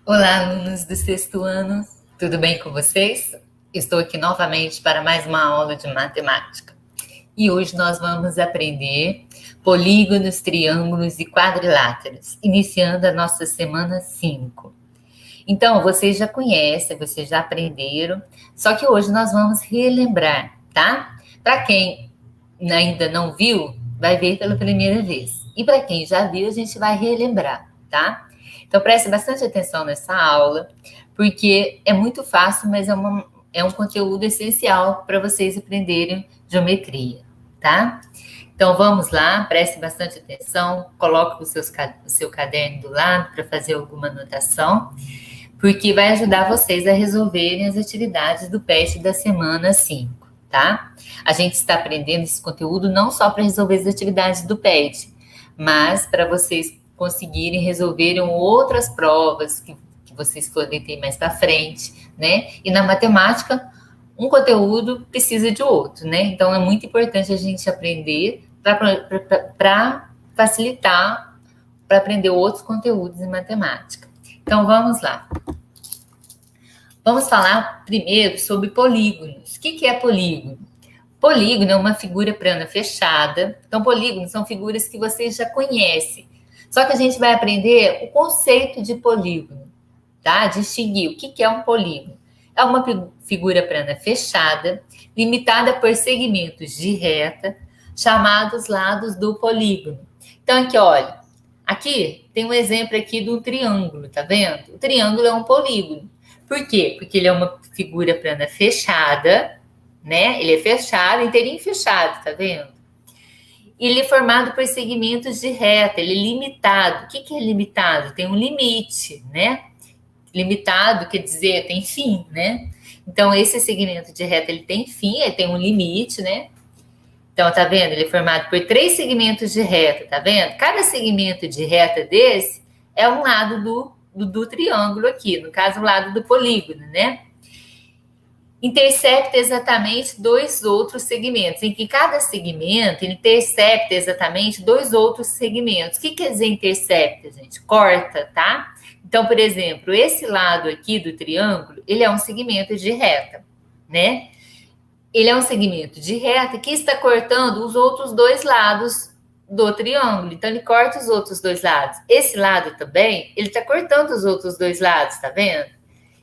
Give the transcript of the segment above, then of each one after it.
Olá, alunos do sexto ano, tudo bem com vocês? Estou aqui novamente para mais uma aula de matemática. E hoje nós vamos aprender polígonos, triângulos e quadriláteros, iniciando a nossa semana 5. Então, vocês já conhecem, vocês já aprenderam, só que hoje nós vamos relembrar, tá? Para quem ainda não viu, vai ver pela primeira vez. E para quem já viu, a gente vai relembrar, tá? Então, preste bastante atenção nessa aula, porque é muito fácil, mas é um conteúdo essencial para vocês aprenderem geometria, tá? Então, vamos lá, preste bastante atenção, coloque o seu caderno do lado para fazer alguma anotação, porque vai ajudar vocês a resolverem as atividades do PET da semana 5, tá? A gente está aprendendo esse conteúdo não só para resolver as atividades do PET, mas para vocês conseguirem resolverem outras provas que vocês podem ter mais para frente, né? E na matemática, um conteúdo precisa de outro, né? Então, é muito importante a gente aprender para facilitar, para aprender outros conteúdos em matemática. Então, vamos lá. Vamos falar primeiro sobre polígonos. O que é polígono? Polígono é uma figura plana fechada. Então, polígonos são figuras que vocês já conhecem. Só que a gente vai aprender o conceito de polígono, tá? Distinguir o que é um polígono. É uma figura plana fechada, limitada por segmentos de reta, chamados lados do polígono. Então, aqui, olha, aqui tem um exemplo aqui de um triângulo, tá vendo? O triângulo é um polígono. Por quê? Porque ele é uma figura plana fechada, né? Ele é fechado, inteirinho fechado, tá vendo? Ele é formado por segmentos de reta, ele é limitado. O que é limitado? Tem um limite, né? Limitado quer dizer tem fim, né? Então, esse segmento de reta, ele tem fim, ele tem um limite, né? Então, tá vendo? Ele é formado por 3 segmentos de reta, tá vendo? Cada segmento de reta desse é um lado do triângulo aqui, no caso, o lado do polígono, né? Intercepta exatamente 2 outros segmentos, em que cada segmento intercepta exatamente 2 outros segmentos. O que quer dizer intercepta, gente? Corta, tá? Então, por exemplo, esse lado aqui do triângulo, ele é um segmento de reta, né? Ele é um segmento de reta que está cortando os outros 2 lados do triângulo. Então, ele corta os outros 2 lados. Esse lado também, ele está cortando os outros 2 lados, tá vendo?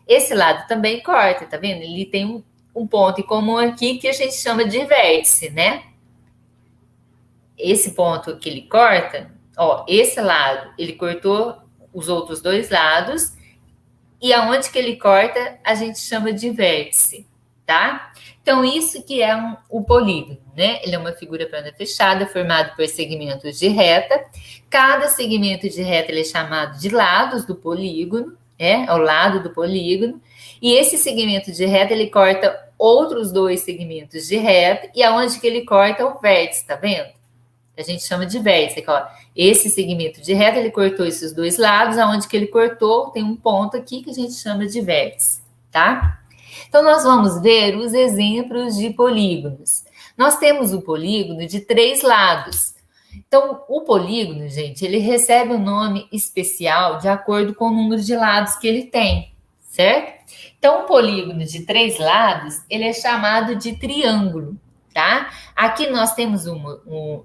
Esse lado também corta, tá vendo? Ele tem um ponto em comum aqui que a gente chama de vértice, né? Esse ponto que ele corta, ó, esse lado, ele cortou os outros 2 lados, e aonde que ele corta, a gente chama de vértice, tá? Então, isso que é o polígono, né? Ele é uma figura plana fechada, formado por segmentos de reta. Cada segmento de reta ele é chamado de lados do polígono, ao lado do polígono, e esse segmento de reta, ele corta outros 2 segmentos de reta, e aonde que ele corta o vértice, tá vendo? A gente chama de vértice, aqui, ó. Esse segmento de reta, ele cortou esses 2 lados, aonde que ele cortou, tem um ponto aqui que a gente chama de vértice, tá? Então, nós vamos ver os exemplos de polígonos. Nós temos o polígono de 3 lados. Então, o polígono, gente, ele recebe um nome especial de acordo com o número de lados que ele tem, certo? Então, um polígono de 3 lados, ele é chamado de triângulo, tá? Aqui nós temos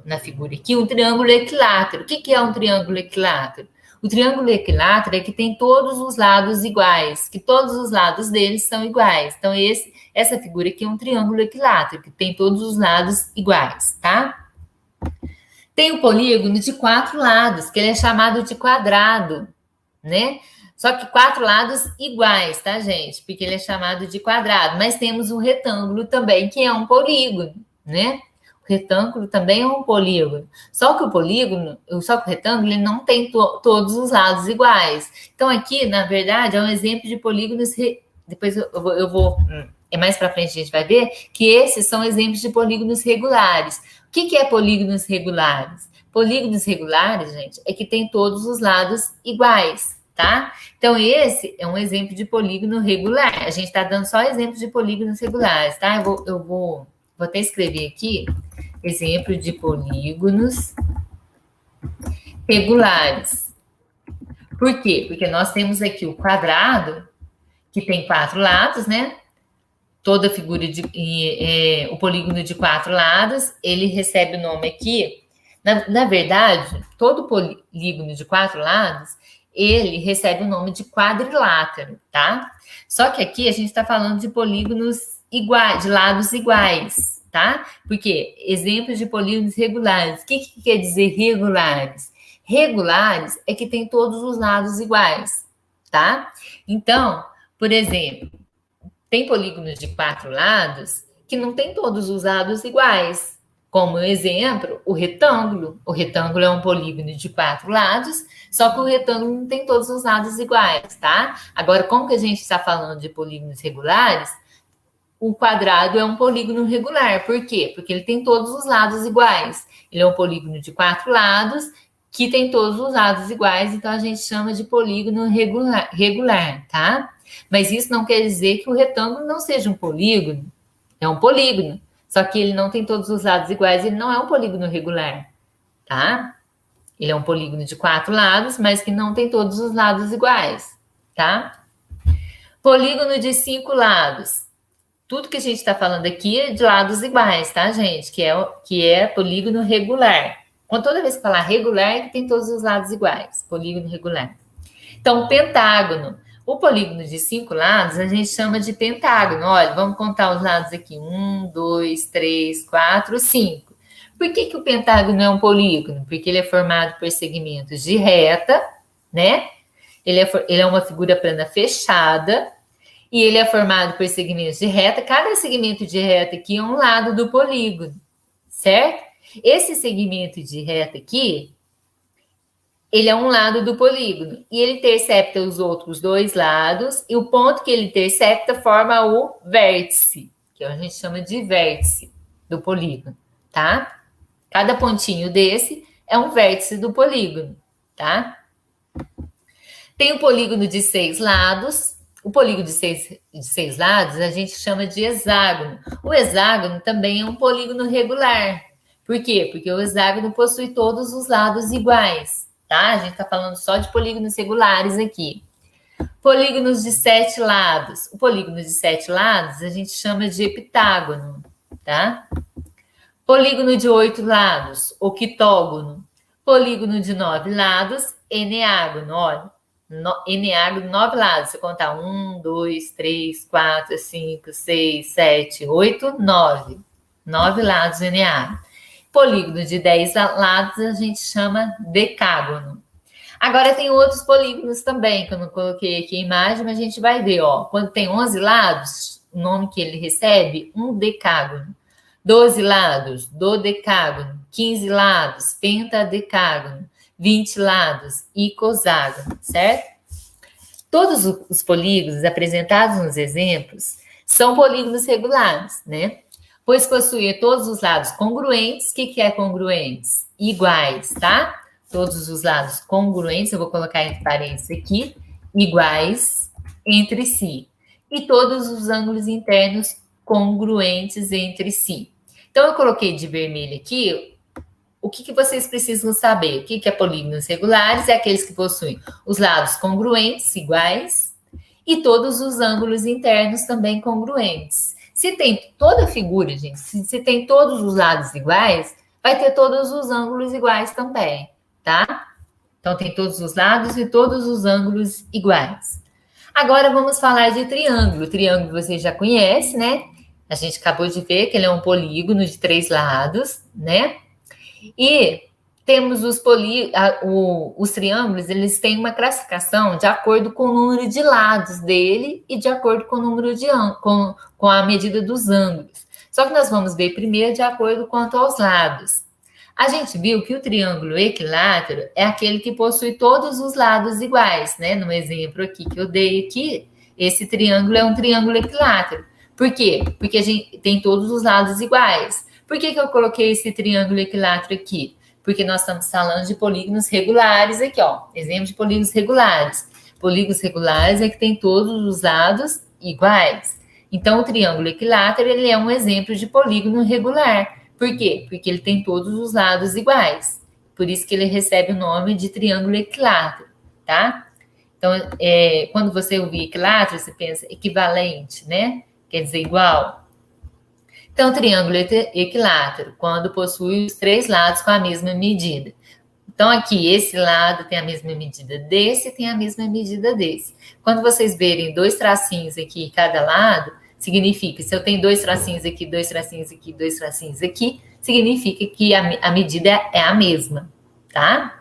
na figura aqui um triângulo equilátero. O que é um triângulo equilátero? O triângulo equilátero é que tem todos os lados iguais, que todos os lados deles são iguais. Então, essa figura aqui é um triângulo equilátero, que tem todos os lados iguais, tá? Tem o polígono de 4 lados, que ele é chamado de quadrado, né? Só que 4 lados iguais, tá, gente? Porque ele é chamado de quadrado. Mas temos o retângulo também, que é um polígono, né? O retângulo também é um polígono. Só que o retângulo, ele não tem todos os lados iguais. Então, aqui, na verdade, é um exemplo de polígonos. Depois eu vou mais para frente a gente vai ver que esses são exemplos de polígonos regulares. O que é polígonos regulares? Polígonos regulares, gente, é que tem todos os lados iguais, tá? Então, esse é um exemplo de polígono regular. A gente está dando só exemplos de polígonos regulares, tá? Eu vou até escrever aqui, exemplo de polígonos regulares. Por quê? Porque nós temos aqui o quadrado, que tem 4 lados, né? Toda figura o polígono de 4 lados, ele recebe o nome aqui. Na verdade, todo polígono de 4 lados, ele recebe o nome de quadrilátero, tá? Só que aqui a gente está falando de polígonos iguais, de lados iguais, tá? Porque exemplos de polígonos regulares. O que quer dizer regulares? Regulares é que tem todos os lados iguais, tá? Então, por exemplo, tem polígonos de 4 lados que não tem todos os lados iguais. Como exemplo, o retângulo. O retângulo é um polígono de 4 lados, só que o retângulo não tem todos os lados iguais, tá? Agora, como que a gente está falando de polígonos regulares, o quadrado é um polígono regular. Por quê? Porque ele tem todos os lados iguais. Ele é um polígono de 4 lados que tem todos os lados iguais, então a gente chama de polígono regular, tá? Mas isso não quer dizer que o retângulo não seja um polígono. É um polígono. Só que ele não tem todos os lados iguais, ele não é um polígono regular, tá? Ele é um polígono de 4 lados, mas que não tem todos os lados iguais, tá? Polígono de 5 lados. Tudo que a gente está falando aqui é de lados iguais, tá, gente? Que é polígono regular. Então, toda vez que falar regular, é que tem todos os lados iguais. Polígono regular. Então, pentágono. O polígono de 5 lados a gente chama de pentágono. Olha, vamos contar os lados aqui. 1, 2, 3, 4, 5. Por que o pentágono é um polígono? Porque ele é formado por segmentos de reta, né? Ele é uma figura plana fechada e ele é formado por segmentos de reta. Cada segmento de reta aqui é um lado do polígono, certo? Esse segmento de reta aqui, ele é um lado do polígono e ele intercepta os outros 2 lados e o ponto que ele intercepta forma o vértice, que a gente chama de vértice do polígono, tá? Cada pontinho desse é um vértice do polígono, tá? Tem o polígono de 6 lados. O polígono de seis lados a gente chama de hexágono. O hexágono também é um polígono regular. Por quê? Porque o hexágono possui todos os lados iguais, tá? A gente está falando só de polígonos regulares aqui. Polígonos de 7 lados. O polígono de 7 lados a gente chama de heptágono, tá? Polígono de 8 lados, octógono. Polígono de 9 lados, eneágono. Olha, eneágono, 9 lados. Se contar 1, 2, 3, 4, 5, 6, 7, 8, 9. 9 lados, eneágono. Polígono de 10 lados a gente chama decágono. Agora tem outros polígonos também, que eu não coloquei aqui a imagem, mas a gente vai ver, ó. Quando tem 11 lados, o nome que ele recebe, um decágono. 12 lados, dodecágono. 15 lados, pentadecágono. 20 lados, icoságono, certo? Todos os polígonos apresentados nos exemplos são polígonos regulares, né? Pois possuem todos os lados congruentes. O que é congruentes? Iguais, tá? Todos os lados congruentes, eu vou colocar entre parênteses aqui, iguais entre si. E todos os ângulos internos congruentes entre si. Então, eu coloquei de vermelho aqui o que vocês precisam saber. O que é polígonos regulares? É aqueles que possuem os lados congruentes, iguais, e todos os ângulos internos também congruentes. Se tem toda a figura, gente, se tem todos os lados iguais, vai ter todos os ângulos iguais também, tá? Então, tem todos os lados e todos os ângulos iguais. Agora, vamos falar de triângulo. O triângulo você já conhece, né? A gente acabou de ver que ele é um polígono de 3 lados, né? E temos os triângulos, eles têm uma classificação de acordo com o número de lados dele e de acordo com o número de com a medida dos ângulos. Só que nós vamos ver primeiro de acordo quanto aos lados. A gente viu que o triângulo equilátero é aquele que possui todos os lados iguais, né? No exemplo aqui que eu dei aqui, esse triângulo é um triângulo equilátero. Por quê? Porque a gente tem todos os lados iguais. Por que eu coloquei esse triângulo equilátero aqui? Porque nós estamos falando de polígonos regulares aqui, ó. Exemplo de polígonos regulares. Polígonos regulares é que tem todos os lados iguais. Então, o triângulo equilátero, ele é um exemplo de polígono regular. Por quê? Porque ele tem todos os lados iguais. Por isso que ele recebe o nome de triângulo equilátero, tá? Então, quando você ouvir equilátero, você pensa equivalente, né? Quer dizer igual. Então, triângulo equilátero, quando possui os três lados com a mesma medida. Então, aqui, esse lado tem a mesma medida desse, tem a mesma medida desse. Quando vocês verem dois tracinhos aqui em cada lado, significa, se eu tenho dois tracinhos aqui, dois tracinhos aqui, dois tracinhos aqui, significa que a medida é a mesma, tá?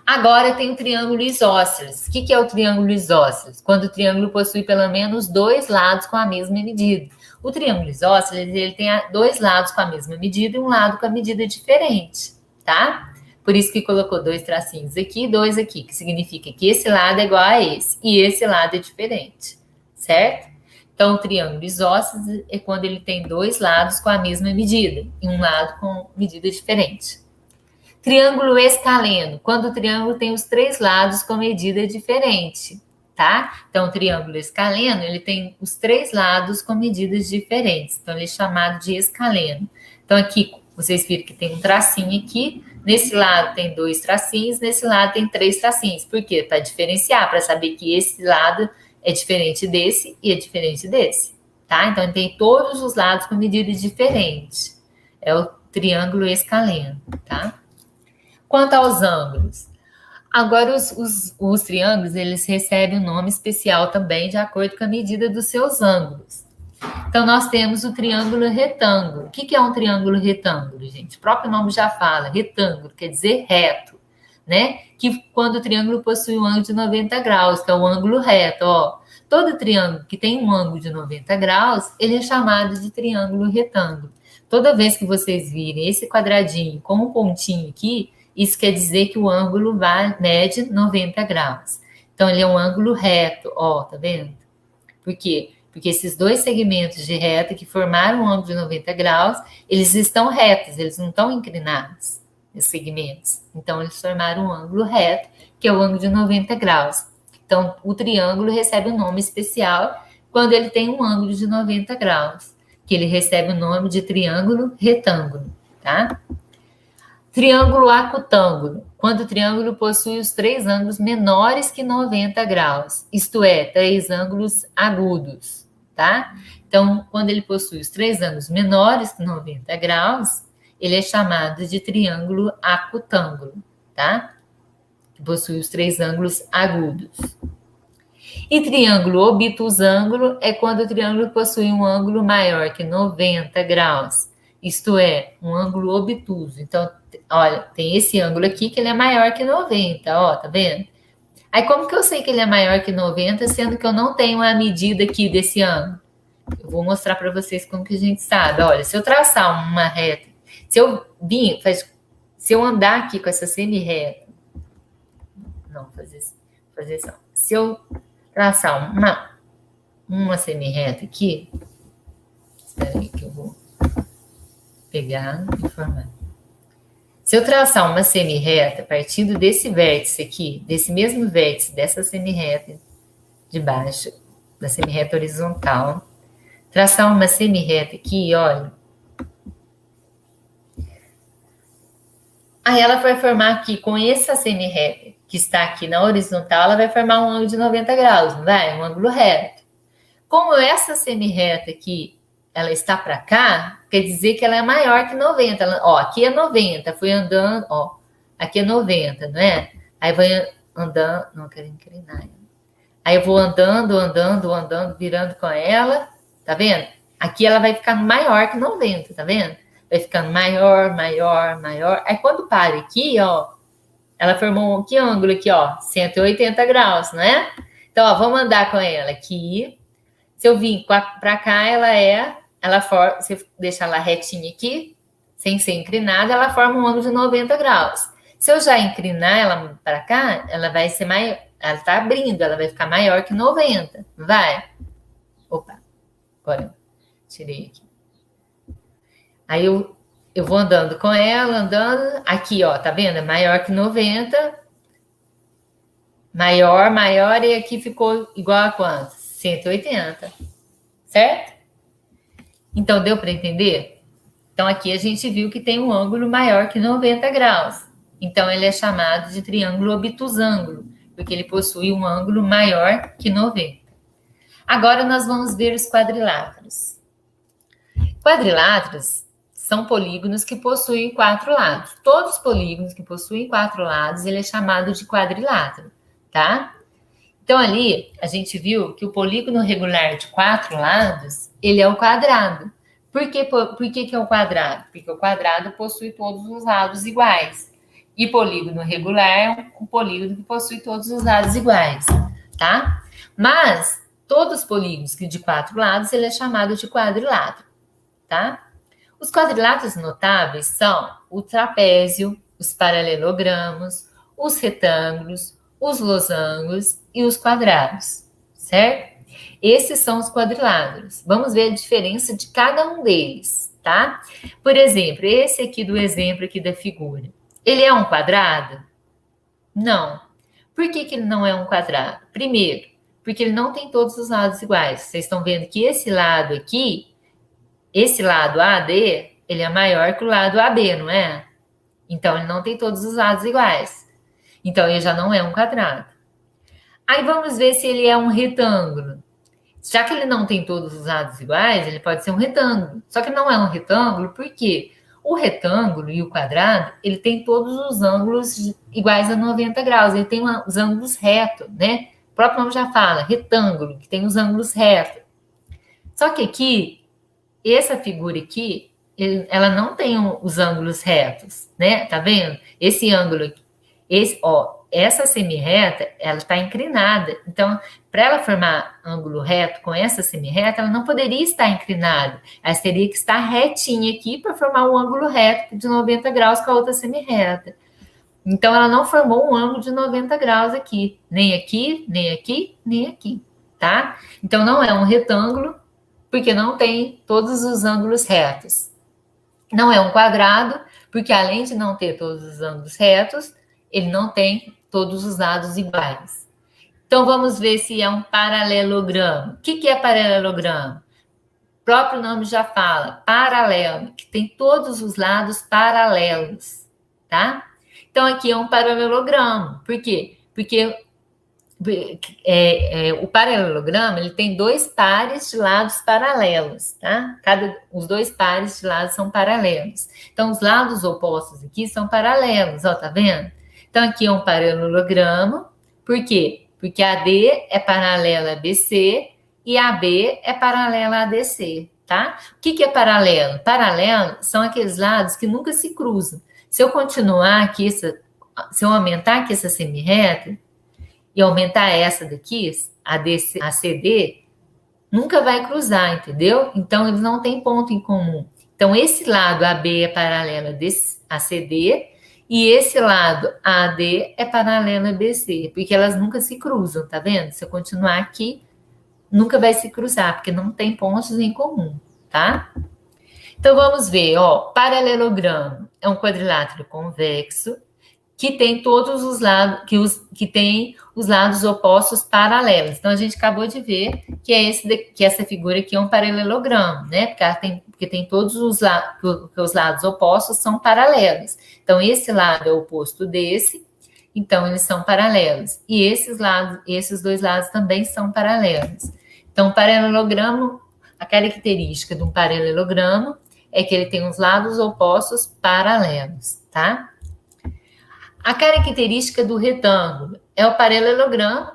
Agora tem o triângulo isósceles. O que é o triângulo isósceles? Quando o triângulo possui pelo menos dois lados com a mesma medida. O triângulo isósceles, ele tem dois lados com a mesma medida e um lado com a medida diferente, tá? Por isso que colocou dois tracinhos aqui e dois aqui, que significa que esse lado é igual a esse e esse lado é diferente, certo? Então, o triângulo isósceles é quando ele tem dois lados com a mesma medida e um lado com medida diferente. Triângulo escaleno, quando o triângulo tem os três lados com medida diferente, tá? Então, o triângulo escaleno, ele tem os três lados com medidas diferentes. Então, ele é chamado de escaleno. Então, aqui, vocês viram que tem um tracinho aqui. Nesse lado tem dois tracinhos, nesse lado tem três tracinhos. Por quê? Para diferenciar, para saber que esse lado é diferente desse e é diferente desse, tá? Então, ele tem todos os lados com medidas diferentes. É o triângulo escaleno, tá? Quanto aos ângulos, agora os triângulos, eles recebem um nome especial também de acordo com a medida dos seus ângulos. Então, nós temos o triângulo retângulo. O que é um triângulo retângulo, gente? O próprio nome já fala, retângulo, quer dizer reto, né? Que quando o triângulo possui um ângulo de 90 graus, que é o ângulo reto, ó. Todo triângulo que tem um ângulo de 90 graus, ele é chamado de triângulo retângulo. Toda vez que vocês virem esse quadradinho com um pontinho aqui, isso quer dizer que o ângulo mede 90 graus. Então, ele é um ângulo reto, ó, tá vendo? Por quê? Porque esses dois segmentos de reta que formaram um ângulo de 90 graus, eles estão retos, eles não estão inclinados, esses segmentos. Então, eles formaram um ângulo reto, que é o ângulo de 90 graus. Então, o triângulo recebe um nome especial quando ele tem um ângulo de 90 graus, que ele recebe o nome de triângulo retângulo, tá? Triângulo acutângulo, quando o triângulo possui os três ângulos menores que 90 graus, isto é, três ângulos agudos, tá? Então, quando ele possui os três ângulos menores que 90 graus, ele é chamado de triângulo acutângulo, tá? Que possui os três ângulos agudos. E triângulo obtusângulo é quando o triângulo possui um ângulo maior que 90 graus, isto é, um ângulo obtuso. Então, olha, tem esse ângulo aqui que ele é maior que 90, ó, tá vendo? Aí, como que eu sei que ele é maior que 90, sendo que eu não tenho a medida aqui desse ângulo? Eu vou mostrar para vocês como que a gente sabe. Olha, se eu traçar uma reta, se eu andar aqui com essa semi-reta, não, fazer assim, se eu traçar uma semi-reta aqui, espera aí que eu vou pegar e formar. Se eu traçar uma semi-reta partindo desse vértice aqui, desse mesmo vértice, dessa semi-reta de baixo, da semi-reta horizontal, traçar uma semi-reta aqui, olha. Aí ela vai formar aqui, com essa semi-reta que está aqui na horizontal, ela vai formar um ângulo de 90 graus, não vai? Um ângulo reto. Como essa semi-reta aqui, ela está para cá, quer dizer que ela é maior que 90. Ó, aqui é 90, fui andando, ó, aqui é 90, não é? Aí vai andando, não quero inclinar. Aí eu vou andando, virando com ela, tá vendo? Aqui ela vai ficando maior que 90, tá vendo? Vai ficando maior. Aí quando para aqui, ó, ela formou que ângulo aqui, ó, 180 graus, não é? Então, ó, vamos andar com ela aqui. Se eu vir para cá, se eu deixar ela retinha aqui, sem ser inclinada, ela forma um ângulo de 90 graus. Se eu já inclinar ela para cá, ela vai ser maior, ela está abrindo, ela vai ficar maior que 90, vai? Opa, agora eu tirei aqui. Aí eu vou andando com ela, aqui, ó, tá vendo? É maior que 90, maior, e aqui ficou igual a quanto? 180, certo? Então, deu para entender? Então, aqui a gente viu que tem um ângulo maior que 90 graus. Então, ele é chamado de triângulo obtusângulo, porque ele possui um ângulo maior que 90. Agora nós vamos ver os quadriláteros. Quadriláteros são polígonos que possuem 4 lados. Todos os polígonos que possuem 4 lados, ele é chamado de quadrilátero, tá? Então, ali, a gente viu que o polígono regular de 4 lados, ele é o quadrado. Por que é o quadrado? Porque o quadrado possui todos os lados iguais. E polígono regular é um polígono que possui todos os lados iguais, tá? Mas, todos os polígonos de 4 lados, ele é chamado de quadrilátero, tá? Os quadriláteros notáveis são o trapézio, os paralelogramos, os retângulos, os losangos e os quadrados, certo? Esses são os quadriláteros. Vamos ver a diferença de cada um deles, tá? Por exemplo, esse aqui do exemplo aqui da figura. Ele é um quadrado? Não. Por que ele não é um quadrado? Primeiro, porque ele não tem todos os lados iguais. Vocês estão vendo que esse lado aqui, esse lado AD, ele é maior que o lado AB, não é? Então, ele não tem todos os lados iguais. Então, ele já não é um quadrado. Aí, vamos ver se ele é um retângulo. Já que ele não tem todos os lados iguais, ele pode ser um retângulo. Só que não é um retângulo, por quê? O retângulo e o quadrado, ele tem todos os ângulos iguais a 90 graus. Ele tem os ângulos retos, né? O próprio nome já fala, retângulo, que tem os ângulos retos. Só que aqui, essa figura aqui, ela não tem os ângulos retos, né? Tá vendo? Esse ângulo aqui, essa semirreta, ela está inclinada. Então, para ela formar ângulo reto com essa semirreta, ela não poderia estar inclinada. Ela teria que estar retinha aqui para formar um ângulo reto de 90 graus com a outra semirreta. Então, ela não formou um ângulo de 90 graus aqui. Nem aqui, nem aqui, nem aqui, tá? Então, não é um retângulo, porque não tem todos os ângulos retos. Não é um quadrado, porque além de não ter todos os ângulos retos, ele não tem todos os lados iguais. Então, vamos ver se é um paralelogramo. O que é paralelogramo? O próprio nome já fala, paralelo, que tem todos os lados paralelos, tá? Então, aqui é um paralelogramo. Por quê? Porque o paralelogramo, ele tem 2 pares de lados paralelos, tá? Os 2 pares de lados são paralelos. Então, os lados opostos aqui são paralelos, ó, tá vendo? Então, aqui é um paralelogramo. Por quê? Porque AD é paralela a BC e AB é paralela a DC, tá? O que é paralelo? Paralelo são aqueles lados que nunca se cruzam. Se eu continuar aqui, se eu aumentar aqui essa semirreta e aumentar essa daqui, a DC, a CD, nunca vai cruzar, entendeu? Então, eles não têm ponto em comum. Então, esse lado AB é paralelo a CD e esse lado AD é paralelo a BC, porque elas nunca se cruzam, tá vendo? Se eu continuar aqui, nunca vai se cruzar, porque não tem pontos em comum, tá? Então, vamos ver, ó, paralelogramo é um quadrilátero convexo que tem todos os lados, que tem os lados opostos paralelos. Então, a gente acabou de ver que essa figura aqui é um paralelogramo, né? Porque tem todos os lados opostos são paralelos. Então, esse lado é o oposto desse, então eles são paralelos. E esses 2 lados também são paralelos. Então, paralelogramo, a característica de um paralelogramo é que ele tem os lados opostos paralelos, tá? A característica do retângulo é o paralelogramo.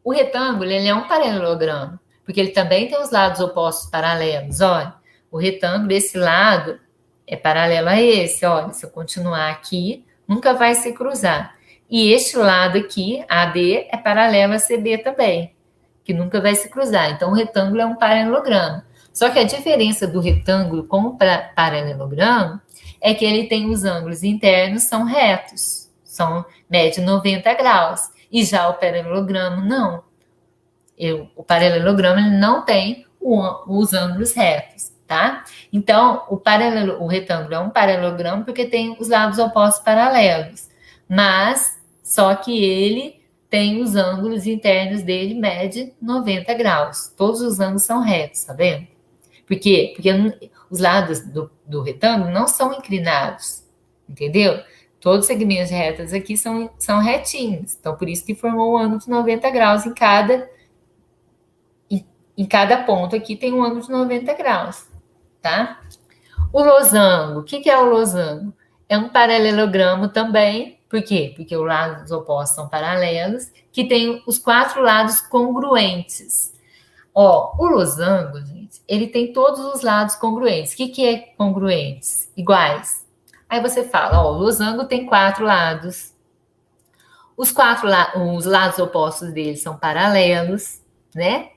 O retângulo, ele é um paralelogramo, porque ele também tem os lados opostos paralelos. Olha, o retângulo, esse lado é paralelo a esse. Olha, se eu continuar aqui, nunca vai se cruzar. E este lado aqui, AD, é paralelo a CB também, que nunca vai se cruzar. Então, o retângulo é um paralelogramo. Só que a diferença do retângulo com o paralelogramo é que ele tem os ângulos internos são retos, mede 90 graus. E já o paralelogramo não. O paralelogramo ele não tem os ângulos retos, tá? Então, o retângulo é um paralelogramo porque tem os lados opostos paralelos. Mas, só que ele tem os ângulos internos dele, mede 90 graus. Todos os ângulos são retos, tá vendo? Por quê? Porque os lados do retângulo não são inclinados, entendeu? Todos os segmentos de retas aqui são retinhos. Então, por isso que formou um ângulo de 90 graus em cada ponto aqui tem um ângulo de 90 graus, tá? O losango, o que é o losango? É um paralelogramo também, por quê? Porque os lados opostos são paralelos, que tem os 4 lados congruentes. Ó, o losango, gente, ele tem todos os lados congruentes. O que é congruentes? Iguais. Aí você fala, ó, o losango tem 4 lados. Os lados opostos dele são paralelos, né?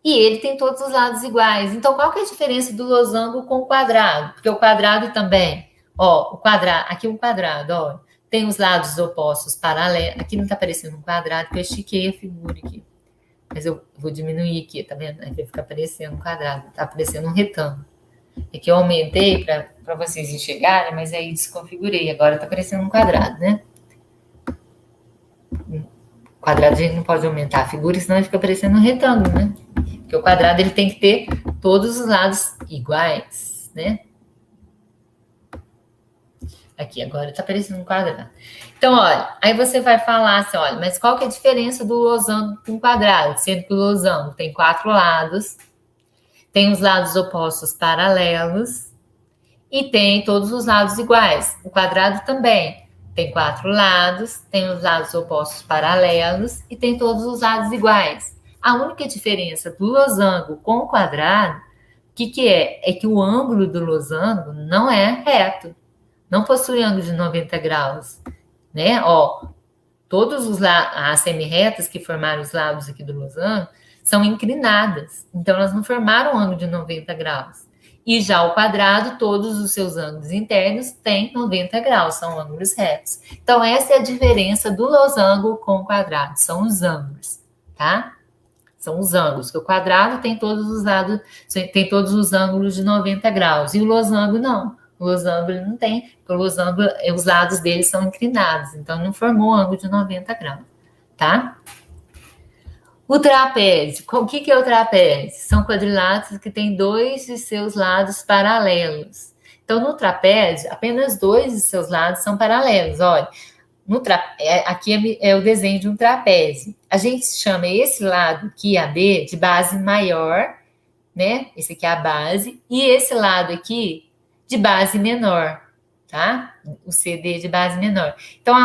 E ele tem todos os lados iguais. Então, qual que é a diferença do losango com o quadrado? Porque o quadrado também, ó, o quadrado, aqui um quadrado, ó, tem os lados opostos paralelos. Aqui não tá parecendo um quadrado, porque eu estiquei a figura aqui. Mas eu vou diminuir aqui, tá vendo? Aí vai ficar parecendo um quadrado, tá parecendo um retângulo. É que eu aumentei para vocês enxergarem, mas aí desconfigurei. Agora tá parecendo um quadrado, né? Quadrado a gente não pode aumentar a figura, senão ele fica parecendo um retângulo, né? Porque o quadrado ele tem que ter todos os lados iguais, né? Aqui, agora tá parecendo um quadrado. Então, olha, aí você vai falar assim, olha, mas qual que é a diferença do losango com quadrado? Sendo que o losango tem 4 lados, tem os lados opostos paralelos e tem todos os lados iguais. O quadrado também tem 4 lados, tem os lados opostos paralelos e tem todos os lados iguais. A única diferença do losango com o quadrado, o que é? É que o ângulo do losango não é reto, não possui ângulo de 90 graus, né? Ó, as semi-retas que formaram os lados aqui do losango são inclinadas, então elas não formaram um ângulo de 90 graus. E já o quadrado, todos os seus ângulos internos têm 90 graus, são ângulos retos. Então, essa é a diferença do losango com o quadrado, são os ângulos, tá? São os ângulos, que o quadrado tem todos os lados, tem todos os ângulos de 90 graus, e o losango não. O losango ele não tem, porque o losango, os lados dele são inclinados, então não formou ângulo de 90 graus, tá? O trapézio, o que é o trapézio? São quadriláteros que têm 2 de seus lados paralelos. Então, no trapézio, apenas 2 de seus lados são paralelos. Olha, aqui é o desenho de um trapézio. A gente chama esse lado aqui, AB, de base maior, né? Esse aqui é a base. E esse lado aqui, de base menor, tá? O CD de base menor. Então,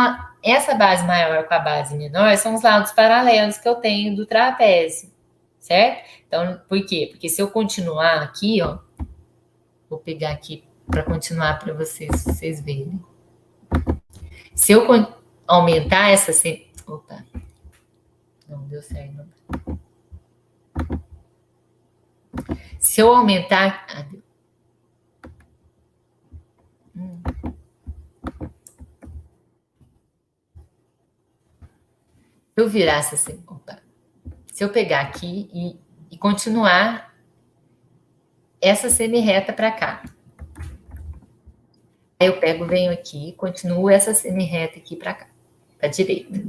essa base maior com a base menor são os lados paralelos que eu tenho do trapézio, certo? Então, por quê? Porque se eu continuar aqui, ó, vou pegar aqui para continuar para vocês verem. Se eu aumentar essa... Opa, não deu certo. Não. Se eu aumentar... Se eu virasse assim, opa, se eu pegar aqui e continuar essa semi-reta para cá. Aí eu pego, venho aqui, continuo essa semi-reta aqui para cá, para a direita,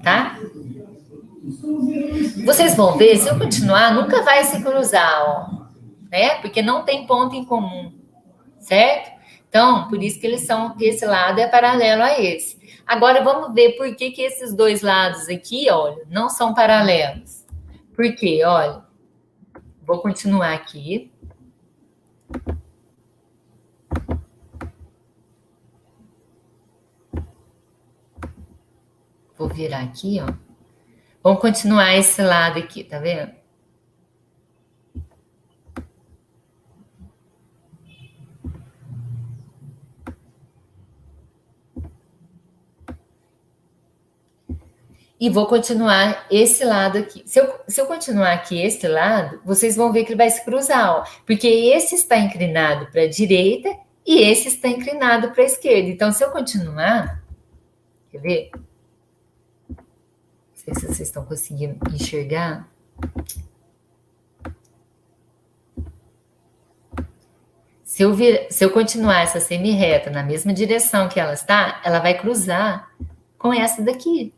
tá? Vocês vão ver, se eu continuar, nunca vai se cruzar, ó, né? Porque não tem ponto em comum, certo? Então, por isso que esse lado é paralelo a esse. Agora, vamos ver por que esses 2 lados aqui, olha, não são paralelos. Por quê? Olha, vou continuar aqui. Vou virar aqui, ó. Vamos continuar esse lado aqui, tá vendo? E vou continuar esse lado aqui. Se eu continuar aqui esse lado, vocês vão ver que ele vai se cruzar, ó. Porque esse está inclinado para a direita e esse está inclinado para a esquerda. Então, se eu continuar... Quer ver? Não sei se vocês estão conseguindo enxergar. Se eu continuar essa semi-reta na mesma direção que ela está, ela vai cruzar com essa daqui.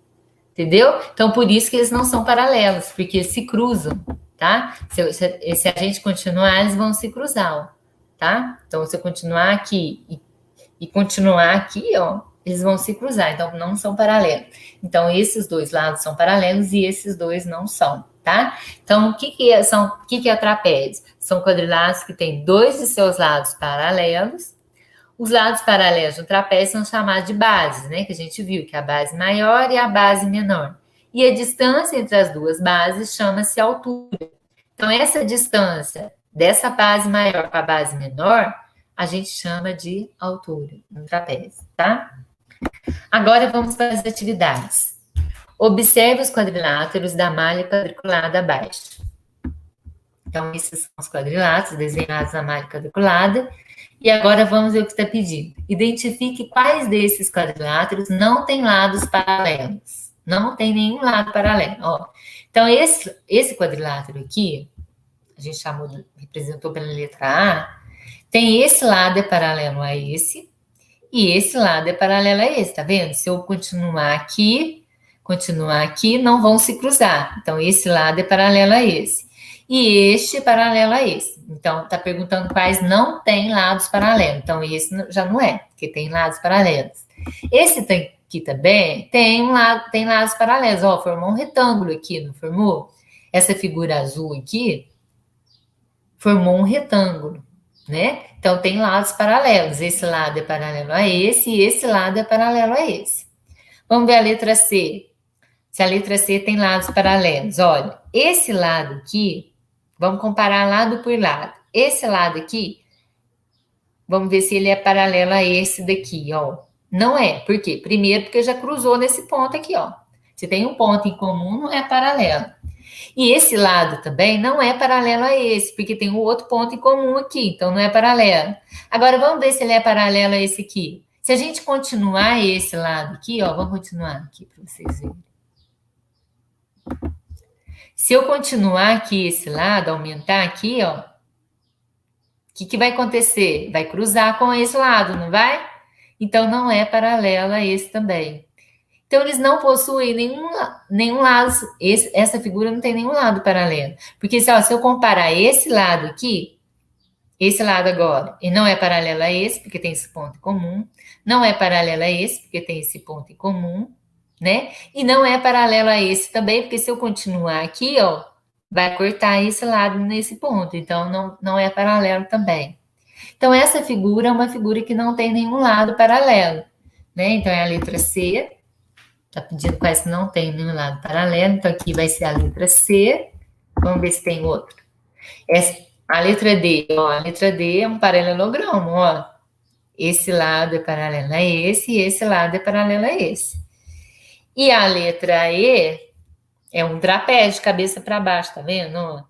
Entendeu? Então, por isso que eles não são paralelos, porque eles se cruzam, tá? Se a gente continuar, eles vão se cruzar, ó, tá? Então, se eu continuar aqui e continuar aqui, ó, eles vão se cruzar, então não são paralelos. Então, esses dois lados são paralelos e esses dois não são, tá? Então, o que é trapézio? São quadriláteros que têm dois de seus lados paralelos. Os lados paralelos do trapézio são chamados de bases, né? Que a gente viu, que é a base maior e a base menor. E a distância entre as duas bases chama-se altura. Então, essa distância dessa base maior para a base menor, a gente chama de altura no trapézio, tá? Agora vamos para as atividades. Observe os quadriláteros da malha quadriculada abaixo. Então, esses são os quadriláteros desenhados na malha quadriculada. E agora vamos ver o que está pedindo. Identifique quais desses quadriláteros não tem lados paralelos. Não tem nenhum lado paralelo. Ó. Então, esse quadrilátero aqui, a gente representou pela letra A, tem esse lado é paralelo a esse, e esse lado é paralelo a esse, tá vendo? Se eu continuar aqui, não vão se cruzar. Então, esse lado é paralelo a esse. E este é paralelo a esse. Então, está perguntando quais não tem lados paralelos. Então, esse já não é, porque tem lados paralelos. Esse aqui também tem lados paralelos. Ó, formou um retângulo aqui, não formou? Essa figura azul aqui formou um retângulo, né? Então, tem lados paralelos. Esse lado é paralelo a esse e esse lado é paralelo a esse. Vamos ver a letra C. Se a letra C tem lados paralelos. Olha, esse lado aqui, vamos comparar lado por lado. Esse lado aqui, vamos ver se ele é paralelo a esse daqui, ó. Não é. Por quê? Primeiro, porque já cruzou nesse ponto aqui, ó. Se tem um ponto em comum, não é paralelo. E esse lado também não é paralelo a esse, porque tem um outro ponto em comum aqui, então não é paralelo. Agora, vamos ver se ele é paralelo a esse aqui. Se a gente continuar esse lado aqui, ó, vamos continuar aqui para vocês verem. Se eu continuar aqui esse lado, aumentar aqui, ó, o que vai acontecer? Vai cruzar com esse lado, não vai? Então, não é paralelo a esse também. Então, eles não possuem nenhum lado, essa figura não tem nenhum lado paralelo. Porque se eu comparar esse lado aqui, esse lado agora, e não é paralelo a esse, porque tem esse ponto em comum, não é paralelo a esse, porque tem esse ponto em comum, né? E não é paralelo a esse também, porque se eu continuar aqui, ó, vai cortar esse lado nesse ponto, então não é paralelo também. Então, essa figura é uma figura que não tem nenhum lado paralelo, né? Então, é a letra C. Está pedindo quais que não tem nenhum lado paralelo, então aqui vai ser a letra C. Vamos ver se tem outro. A letra D, ó, a letra D é um paralelogramo, ó. Esse lado é paralelo a esse e esse lado é paralelo a esse. E a letra E é um trapézio de cabeça para baixo, tá vendo? Ó?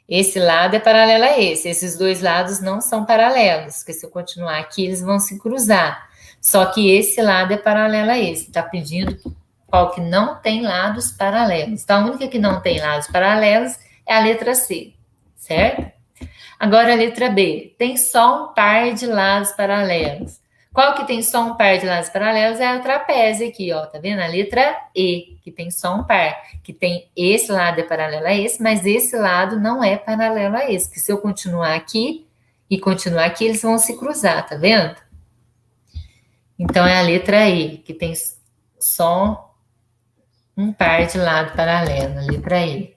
Esse lado é paralelo a esse. Esses dois lados não são paralelos, porque se eu continuar aqui, eles vão se cruzar. Só que esse lado é paralelo a esse. Está pedindo qual que não tem lados paralelos. Então, a única que não tem lados paralelos é a letra C, certo? Agora, a letra B. Tem só um par de lados paralelos. Qual que tem só um par de lados paralelos é o trapézio aqui, ó. Tá vendo? A letra E, que tem só um par. Que tem esse lado é paralelo a esse, mas esse lado não é paralelo a esse. Porque se eu continuar aqui e continuar aqui, eles vão se cruzar, tá vendo? Então, é a letra E, que tem só um par de lado paralelo, a letra E.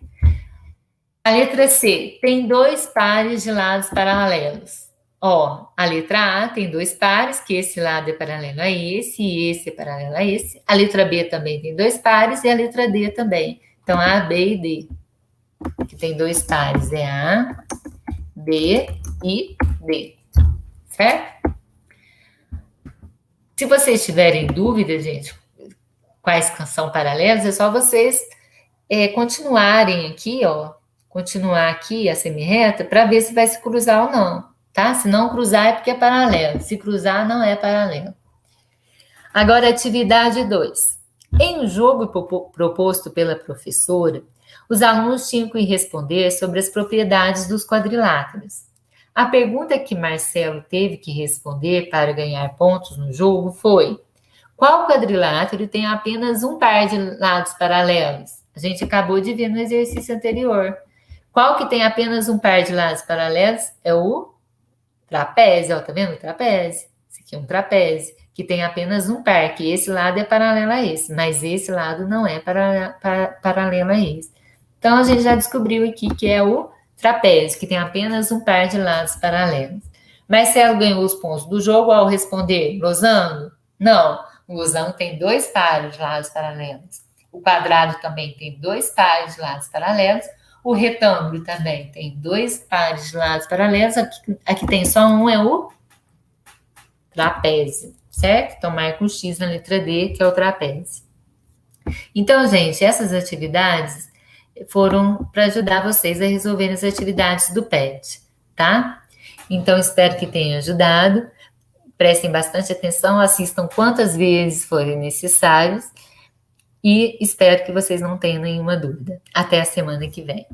A letra C tem dois pares de lados paralelos. Ó, a letra A tem dois pares, que esse lado é paralelo a esse e esse é paralelo a esse. A letra B também tem dois pares e a letra D também. Então, A, B e D, que tem dois pares, é A, B e D, certo? Se vocês tiverem dúvida, gente, quais são paralelos, é só vocês continuarem aqui, ó, continuar aqui a semi-reta para ver se vai se cruzar ou não, tá? Se não cruzar é porque é paralelo, se cruzar não é paralelo. Agora, atividade 2. Em um jogo proposto pela professora, os alunos tinham que responder sobre as propriedades dos quadriláteros. A pergunta que Marcelo teve que responder para ganhar pontos no jogo foi: qual quadrilátero tem apenas um par de lados paralelos? A gente acabou de ver no exercício anterior. Qual que tem apenas um par de lados paralelos? É o trapézio, ó, tá vendo o trapézio? Esse aqui que é um trapézio, que tem apenas um par, que esse lado é paralelo a esse, mas esse lado não é paralelo a esse. Então, a gente já descobriu aqui que é o trapézio, que tem apenas um par de lados paralelos. Marcelo ganhou os pontos do jogo ao responder losango? Não, o losango tem 2 pares de lados paralelos. O quadrado também tem 2 pares de lados paralelos. O retângulo também tem 2 pares de lados paralelos. Aqui tem só um, é o trapézio, certo? Então, marca um X na letra D, que é o trapézio. Então, gente, essas atividades foram para ajudar vocês a resolverem as atividades do PET, tá? Então, espero que tenha ajudado. Prestem bastante atenção, assistam quantas vezes forem necessários e espero que vocês não tenham nenhuma dúvida. Até a semana que vem.